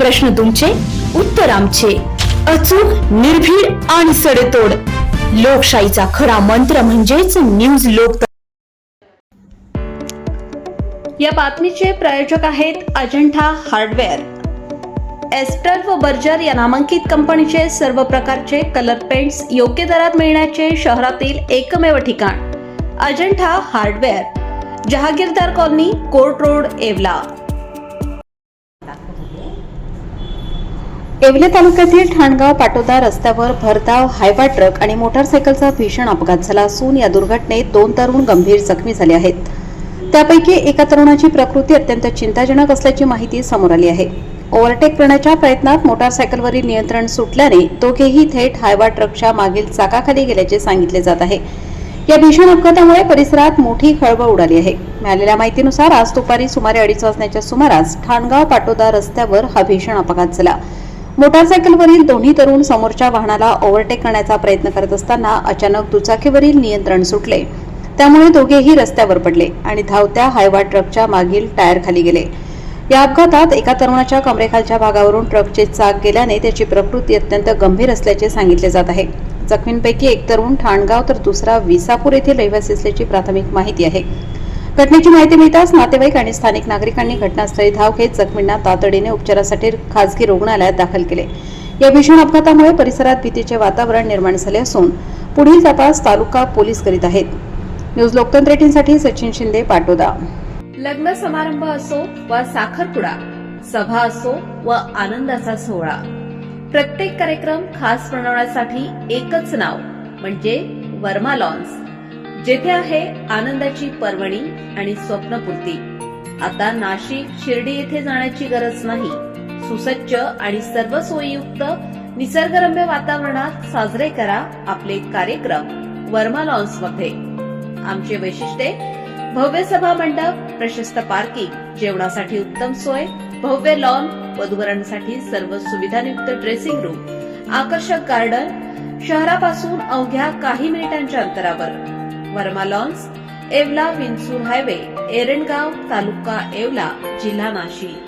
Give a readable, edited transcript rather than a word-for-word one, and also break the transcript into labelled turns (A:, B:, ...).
A: प्रश्न तुमचे, उत्तर आमचे. अचूक, निर्भीड आणि सडेतोड. लोकशाहीचा खरा मंत्र म्हणजेच न्यूज लोक.
B: या बातमीचे प्रायोजक आहेत अजंठा हार्डवेअर. एस्टर व बर्जर या नामांकित कंपनीचे सर्व प्रकारचे कलर पेंट्स योग्य दरात मिळण्याचे शहरातील एकमेव ठिकाण Ajanta hardware, Jahagirdar colony, court road, Yeola. येवले तालुक्यातील ठाणगाव पाटोदा रस्त्यावर भरधाव हायवा ट्रक आणि मोटारसायकलचा भीषण अपघात झाला असून या दुर्घटनेत 2 तरुण गंभीर जखमी झाले आहेत. त्यापैकी एका तरुणाची प्रकृती अत्यंत चिंताजनक असल्याची माहिती समोर आली आहे. ओव्हरटेक करण्याच्या प्रयत्नात मोटारसायकलवरील नियंत्रण सुटल्याने दोघेही थेट हायवा ट्रकच्या मागील चाकाखाली गेल्याचे सांगितले जात आहे. या भीषण अपघातामुळे परिसरात मोठी खळबळ उडाली आहे. मिळालेल्या माहितीनुसार आज दुपारी सुमारे 2:30 वाजण्याच्या सुमारास ठाणगाव पाटोदा रस्त्यावर हा भीषण अपघात झाला. मोटारसायकलवरील दोन्ही तरुण समोरच्या वाहनाला ओव्हरटेक करण्याचा प्रयत्न करत असताना अचानक दुचाकीवरील नियंत्रण सुटले. त्यामुळे दोघेही रस्त्यावर पडले आणि धावत्या हायवा ट्रकच्या मागील टायर खाली गेले. या अपघातात एका तरुणाच्या कमरेखालच्या भागावरून ट्रकचे चाक गेल्याने त्याची प्रकृती अत्यंत गंभीर असल्याचे सांगितले जात आहे. जखमींपैकी एक तरुण ठाणगाव तर दुसरा विसापूर येथील रहिवासी असल्याची प्राथमिक माहिती आहे. घटनेची माहिती मिळताच नातेवाईक आणि स्थानिक नागरिकांनी घटनास्थळी धाव घेत जखमींना तातडीने उपचारासाठी खासगी रुग्णालयात दाखल केले. या भीषण अपघातामुळे परिसरात भीतीचे वातावरण निर्माण झाले असून पुढील तपास तालुका पोलीस करीत आहेत. न्यूज लोकतंत्र 18 साठी सचिन शिंदे, पाटोदा. लग्न समारंभ असो व साखरपुडा, सभा असो व आनंदाचा सोहळा, प्रत्येक कार्यक्रम खास बनवण्यासाठी एकच नाव म्हणजे वर्मा लॉन्स, जेथे आहे आनंदाची पर्वणी आणि स्वप्नपूर्ती. आता नाशिक, शिर्डी येथे जाण्याची गरज नाही. सुसज्ज आणि सर्व सोयीयुक्त निसर्गरम्य वातावरणात साजरे करा आपले कार्यक्रम वर्मा लॉन्स मध्ये. आमचे वैशिष्ट्ये: भव्य सभा मंडप, प्रशस्त पार्किंग, जेवणासाठी उत्तम सोय, भव्य लॉन, वधूवरांसाठी सर्व सुविधायुक्त ड्रेसिंग रूम, आकर्षक गार्डन, शहरापासून अवघ्या काही मिनिटांच्या अंतरावर. वर्मा लॉन्स, येवला विंचूर हायवे, एरंडगाव, तालुका येवला, जिल्हा नाशिक.